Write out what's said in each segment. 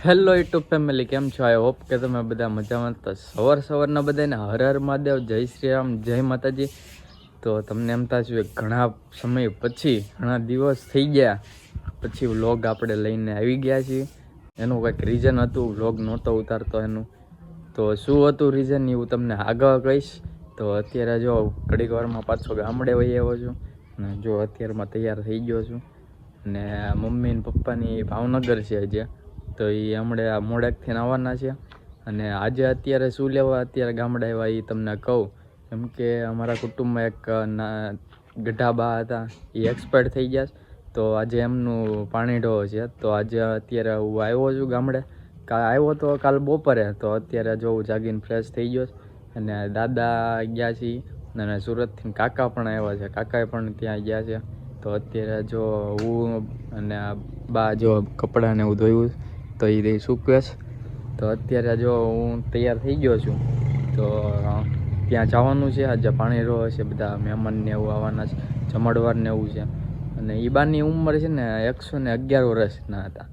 Hello YouTube family, કેમ છો? I hope કે તમે બધા મજામાં. તો સવારના બધાને હર હર મહાદેવ, જય શ્રી રામ, જય માતાજી. તો તમને એમ થશે ઘણા સમય પછી, ઘણા દિવસ થઈ ગયા પછી વ્લોગ આપણે લઈને આવી ગયા છીએ. એનું કંઈક રીઝન હતું, વ્લોગ નહોતો ઉતારતો એનું. તો શું હતું રીઝન એ હું તમને આગળ કહીશ. તો અત્યારે જો ઘડીક વારમાં પાછો ગામડે વહી આવ્યો છું અને જો અત્યારમાં તૈયાર થઈ ગયો છું. અને મમ્મી ને પપ્પાની ભાવનગર છે હજી, તો એ હમણાં આ મોડેકથી આવવાના છે. અને આજે અત્યારે શું લેવા અત્યારે ગામડે આવ્યા એ તમને કહું. કેમ કે અમારા કુટુંબમાં એક ગઢા બા હતા, એ એક્સપાયર થઈ ગયા. તો આજે એમનું પાણીઢો છે. તો આજે અત્યારે હું આવ્યો છું ગામડે. આવ્યો તો કાલ બપોરે. તો અત્યારે જો હું જાગીને ફ્રેશ થઈ ગયો. અને દાદા ગયા છીએ અને સુરતથી કાકા પણ આવ્યા છે, કાકાએ પણ ત્યાં ગયા છે. તો અત્યારે જો હું અને બા જો કપડાને એવું ધોયું તો એ સૂકવે છે. તો અત્યારે જો હું તૈયાર થઈ ગયો છું. તો ત્યાં જવાનું છે. આજે પાણી રહો છે, બધા મહેમાનને એવું આવવાના છે, જમણવારને એવું છે. અને એ બાની ઉંમર છે ને 111 વર્ષના હતા,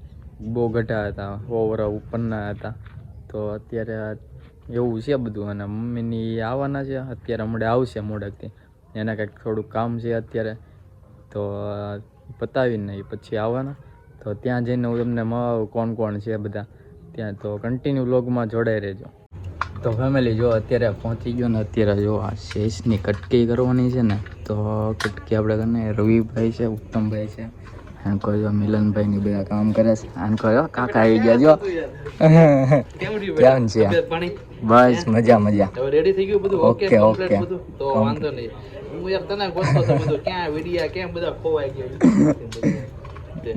બહુ ગઢા હતા, 100 વર્ષ ઉપરના હતા. તો અત્યારે એવું છે બધું. અને મમ્મીની આવવાના છે અત્યારે, હમણાં આવશે મોડેકથી. એને કંઈક થોડુંક કામ છે અત્યારે, તો પતાવીને પછી આવવાના. તો ત્યાં જઈને હું તમને મળું કોણ કોણ છે બધા ત્યાં. તો કન્ટિન્યુ વ્લોગમાં જોડાઈ રહેજો. તો ફેમિલી જો અત્યારે પહોંચી ગયો ને અત્યારે જો આ શેષની કટકી કરવાની છે ને. તો કટકી આપણે કરીને રવિભાઈ છે, ઉત્તમભાઈ છે, આને કહો જો મિલનભાઈની બધા કામ કરે છે. આને કહો કાકા આવી ગયા જો. કેમ છે? બસ મજા મજા. રેડી થઈ ગયું બધું? Okay okay. તો વાંધો નહીં. હું યાર તને ગોતતો હતો બધું, ક્યાં વિડિયા કેમ બધા ખોવાઈ ગયા.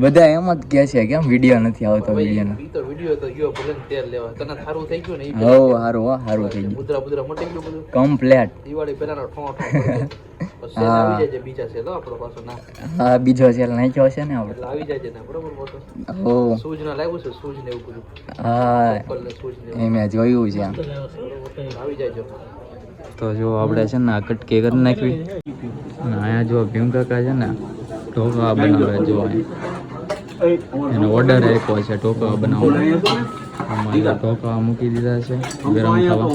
બધા એમ જ કહે છે કેમ વિડિયો નથી આવતો. વિડિયો ઈ તો વિડિયો તો ગયો ભલે તેલ લેવા. તને સારું થઈ ગયું ને? હો સારું, હો સારું થઈ ગયું. મુદ્રા મટી ગયું બધું કમ્પ્લીટ. દિવાળી પહેલાનો ઠોઠ પછી આવી જાય છે. બીજા છે તો આપણો પાછો ના. હા, બીજો સેલ નાખ્યો છે ને આપણે. એટલે આવી જાય છે ને બરોબર પાછો. ઓ સૂજ ના લાવ્યું છે, સૂજ ને એવું બધું. હા, એ મેં જોયું છે. આવી જાય જો. તો જો આપણે છે ને આ કટકી કરી નાખવી. અને અહીંયા જો ભીમ કાકા છે ને ઢોકળા બનાવે. જો એનો ઓર્ડર આપ્યો છે ઢોકળા બનાવવાનો. આમાં ઢોકળા મૂકી દીધા છે ગરમ થવા.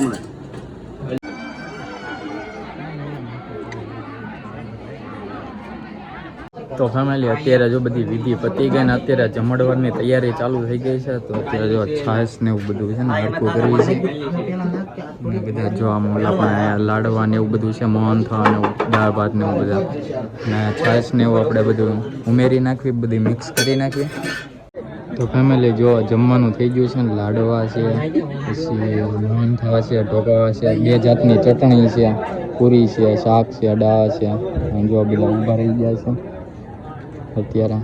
તો ફેમિલી અત્યારે જો બધી વિધિ પતી ગઈ ને અત્યારે જમણવારની તૈયારી ચાલુ થઈ ગઈ છે. તો અત્યારે જો છાશ ને એવું બધું છે ને હરખું કરવી છે. ને બધા જો આમ ઓલા પણ લાડવા ને એવું બધું છે, મોહનથાળ ને એવું, દાળ ભાત ને એવું બધા. ને છાશ ને એવું આપણે બધું ઉમેરી નાખવી, બધી મિક્સ કરી નાખવી. તો ફેમિલી જો જમવાનું થઈ ગયું છે ને. લાડવા છે, પછી મોહનથાળ છે, ઢોકળા છે, 2 જાતની ચટણી છે, પૂરી છે, શાક છે, દાળ છે. અને જો બધા ઊભા રહી ગયા છે અત્યારે.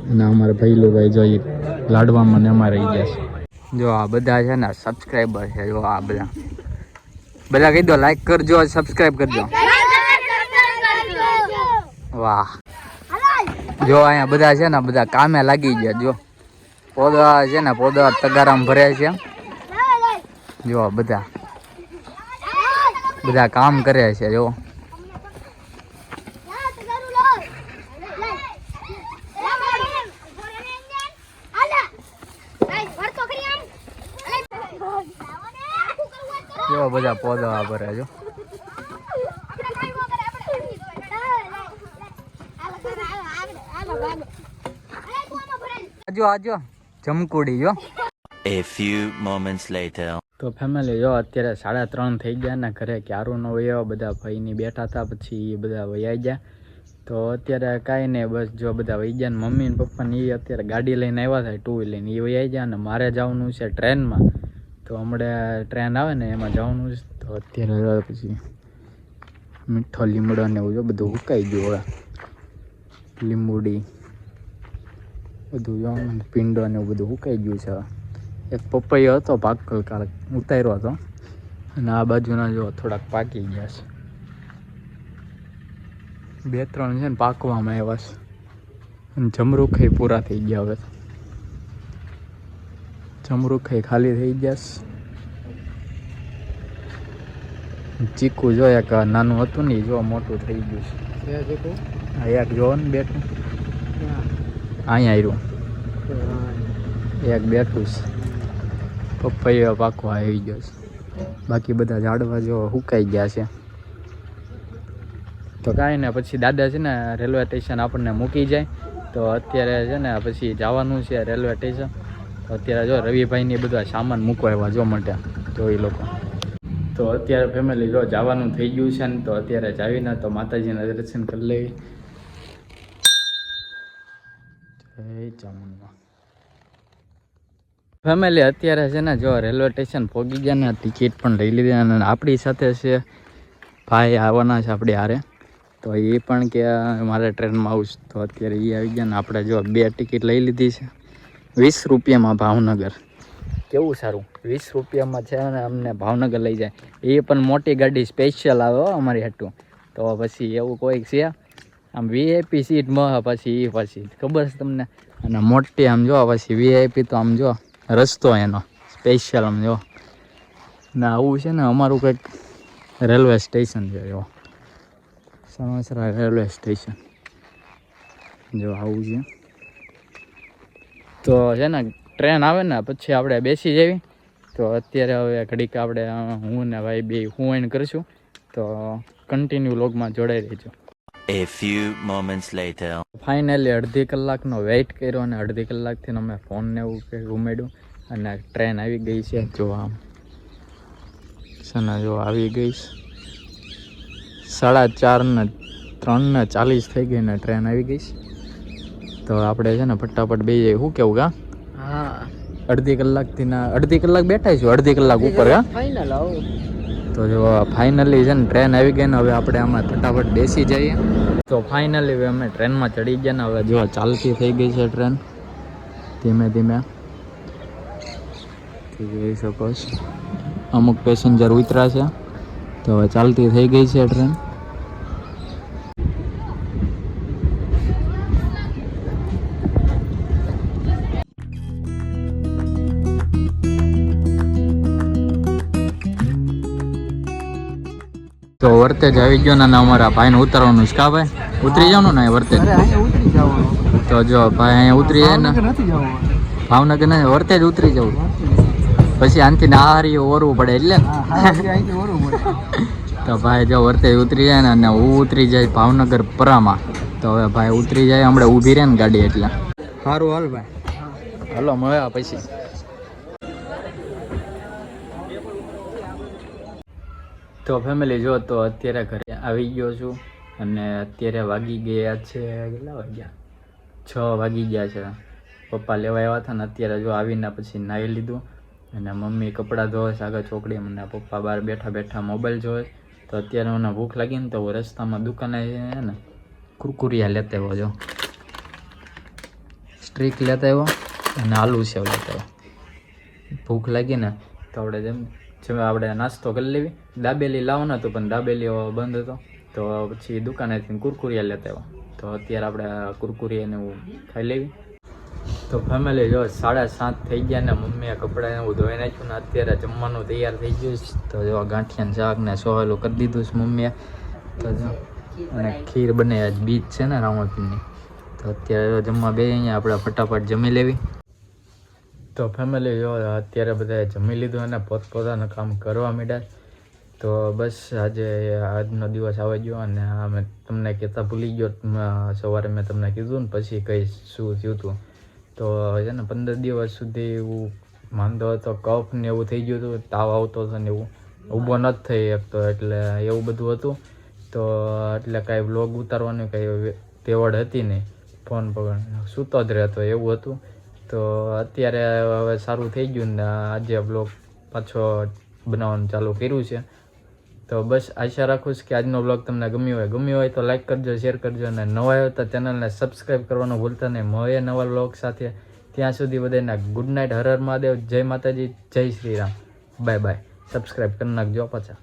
અને અમારે ભૈલુભાઈ જોઈ લાડવામાં ને અમારે રહી ગયા છે. જો આ બધા છે ને સબસ્ક્રાઈબર છે. જો આ બધા કહી દો લાઈક કરજો, સબસ્ક્રાઈબ કરજો. વાહ. જો અહીંયા બધા છે ને બધા કામે લાગી ગયા. જો પોદા છે ને, પોદા તગારામ ભરે છે. જો બધા કામ કરે છે. જો બધા પોદા ભરે. જો આજો જમકુડી જો. A few moments later. તો ફેમિલી જો અત્યારે 3:30 થઈ ગયા ને ઘરે ક્યારું ન વયો. બધા ભાઈની બેઠા હતા, પછી એ બધા વૈયા ગયા. તો અત્યારે કાંઈ નહીં, બસ જો બધા વહી ગયા. ને મમ્મી ને પપ્પા ને એ અત્યારે ગાડી લઈને આવ્યા હતા, 2 વ્હીલર લઈને. એ વૈયા ગયા. અને મારે જવાનું છે ટ્રેનમાં. તો હમણાં ટ્રેન આવે ને એમાં જવાનું છે. તો અત્યારે પછી મીઠો લીમડો ને એવું જો બધું હુકાઈ ગયું. હવે લીંબુડી બધું જો પીંડો ને એવું બધું હુકાઈ ગયું છે. એક પપૈયો હતો પાકલ, કાલે ઉતાર્યો હતો. અને આ બાજુના જો થોડાક પાકી ગયા છે. 2-3 છે ને પાકવામાં આવ્યા છે. અને જમરૂખાઈ પૂરા થઈ ગયા. હવે જમરૂખાઈ ખાલી થઈ ગયા છે. ચીકુ જો એક નાનું હતું ને જો મોટું થઈ ગયું છે. એક જો ને બેઠું અહીંયા આવ્યું. એક બેઠું છે, પપૈયો પાકો આવી ગયો છે, બાકી બધા ઝાડવા જો સુકાઈ ગયા છે. તો કાંઈ ને પછી દાદા છે ને રેલવે સ્ટેશન આપણને મૂકી જાય. તો અત્યારે છે ને પછી જવાનું છે રેલવે સ્ટેશન. તો અત્યારે જો રવિભાઈની બધા સામાન મૂકવા આવ્યા જો માટે તો એ લોકો. તો અત્યારે ફેમિલી જો જવાનું થઈ ગયું છે ને, તો અત્યારે જાવીને તો માતાજીના દર્શન કરી લેવી. જય ચામુંડા. ફેમિલી અત્યારે છે ને જો રેલવે સ્ટેશન પહોંચી ગયા ને, ટિકિટ પણ લઈ લીધી. અને આપણી સાથે છે ભાઈ આવવાના છે આપણી હારે. તો એ પણ કે મારે ટ્રેનમાં આવું. તો અત્યારે એ આવી ગયા ને આપણે જો 2 ટિકિટ લઈ લીધી છે 20 રૂપિયામાં ભાવનગર. કેવું સારું, 20 રૂપિયામાં છે ને અમને ભાવનગર લઈ જાય. એ પણ મોટી ગાડી સ્પેશિયલ આવે અમારી હાટું. તો પછી એવું કોઈક છે આમ વીઆઈપી સીટ મળે પછી એ પછી ખબર છે તમને. અને મોટી આમ જો પછી વીઆઈપી તો આમ જો રસ્તો એનો સ્પેશિયલ આમ જો ને આવું છે ને અમારું કંઈક રેલવે સ્ટેશન છે જો સમસરા રેલવે સ્ટેશન જો આવું છે. તો છે ને ટ્રેન આવે ને પછી આપણે બેસી જવી. તો અત્યારે હવે ઘડીક આપણે હું ને ભાઈ બે હું એને કરીશું. તો કન્ટિન્યુ લોગમાં જોડાઈ રહેજો. A few moments later. Finally અડધી કલાકનો વેઇટ કર્યો અને અડધી કલાકથી અમે ફોનને એવું કંઈ ઉમેર્યું અને ટ્રેન આવી ગઈ છે. જો આમ સના જો આવી ગઈ 4:03:40 થઈ ગઈ ને ટ્રેન આવી ગઈ. તો આપણે છે ને ફટાફટ બે જઈએ. શું કેવું કા? હા, અડધી કલાક બેઠા છું, અડધી કલાક ઉપર કા ફાઇનલ આવો. તો જો ફાઇનલી છે ને ટ્રેન આવી ગઈ ને હવે આપણે આમાં ફટાફટ બેસી જઈએ. તો ફાઇનલી હવે અમે ટ્રેનમાં ચડી ગયા ને હવે જો ચાલતી થઈ ગઈ છે ટ્રેન ધીમે ધીમે. જોઈ શકો છો અમુક પેસેન્જર ઉતર્યા છે. તો હવે ચાલતી થઈ ગઈ છે ટ્રેન. તો વર્તેજ આવી ગયો ને અમારા ભાઈને ઉતરવાનું છે. કા ભાઈ ઉતરી જવાનું ને વર્તેજ? ઉતરી જવાનું. તો જો ભાઈ અહીંયા ઉતરી જાય ને નથી જવાનું, ભાવનગર ને વર્તેજ ઉતરી જવું. પછી આનથી નાહારી ઓરવું પડે એટલે તો ભાઈ જો વર્તેજ ઉતરી જાય ને અને હું ઉતરી જાય ભાવનગર પરામાં. તો હવે ભાઈ ઉતરી જાય હમણાં ઊભી રહે ને ગાડી એટલે સારું. હાલ ભાઈ હાલો મળ્યા પછી. તો ફેમિલી જો તો અત્યારે ઘરે આવી ગયો છું અને અત્યારે વાગી ગયા છે કેટલા વાગ્યા 6 વાગી ગયા છે. પપ્પા લેવા આવ્યા હતા ને અત્યારે જો આવીને પછી નાહી લીધું અને મમ્મી કપડાં ધોવે છે આગળ ચોકડી. મને પપ્પા બહાર બેઠા બેઠા મોબાઈલ જોવે. તો અત્યારે મને ભૂખ લાગી ને તો હું રસ્તામાં દુકાને છે ને કુરકુરિયા લેતા આવ્યો જો સ્ટ્રીક લેતા આવ્યો અને આલુ સેવ લેતા આવ્યો. ભૂખ લાગી ને તો આપણે જેમ આપણે નાસ્તો કરી લેવી. દાબેલી લાવવાનો હતો પણ દાબેલી બંધ હતો. તો પછી દુકાનેથી કુરકુરિયા લેતા આવ્યો. તો અત્યારે આપણે કુરકુરિયાને હું ખાઈ લેવી. તો ફેમિલી જો 7:30 થઈ ગયા ને મમ્મીએ કપડાં એવું ધોઈ નાખ્યું ને અત્યારે જમવાનું તૈયાર થઈ ગયું. તો જો ગાંઠિયાનું શાક ને સોહેલું કરી દીધું છે મમ્મીએ. તો જો અને ખીર બને આજ બીજ છે ને રામપીરની. તો અત્યારે જમવા બે અહીંયા આપણે ફટાફટ જમી લેવી. તો ફેમિલી જો અત્યારે બધાએ જમી લીધું અને પોતપોતાનું કામ કરવા માંડ્યા. તો બસ આજનો દિવસ આવી ગયો અને મેં તમને કહેતા ભૂલી ગયો. સવારે મેં તમને કીધું ને પછી કહીશ શું થયું હતું. તો છે ને 15 દિવસ સુધી એવું માંદો હતો, કફ ને એવું થઈ ગયું હતું, તાવ આવતો હતો ને એવું ઊભો નથી થઈ શકતો એટલે એવું બધું હતું. તો એટલે કાંઈ વ્લોગ ઉતારવાની કાંઈ તેવડ હતી નહીં. ફોન પકડ સૂતો જ રહેતો એવું હતું. તો અત્યારે હવે સારું થઈ ગયું ને આજે બ્લોગ પાછો બનાવવાનું ચાલુ કર્યું છે. તો બસ આશા રાખું છું કે આજનો બ્લોગ તમને ગમ્યો હોય તો લાઈક કરજો, શેર કરજો અને નવા હોય તો ચેનલને સબસ્ક્રાઈબ કરવાનું ભૂલતા નહીં. મળીએ નવા બ્લોગ સાથે. ત્યાં સુધી બધાને ગુડ નાઇટ. હર હર મહાદેવ. જય માતાજી, જય Shri Ram. Bye bye. Subscribe કરી નાખજો પાછા.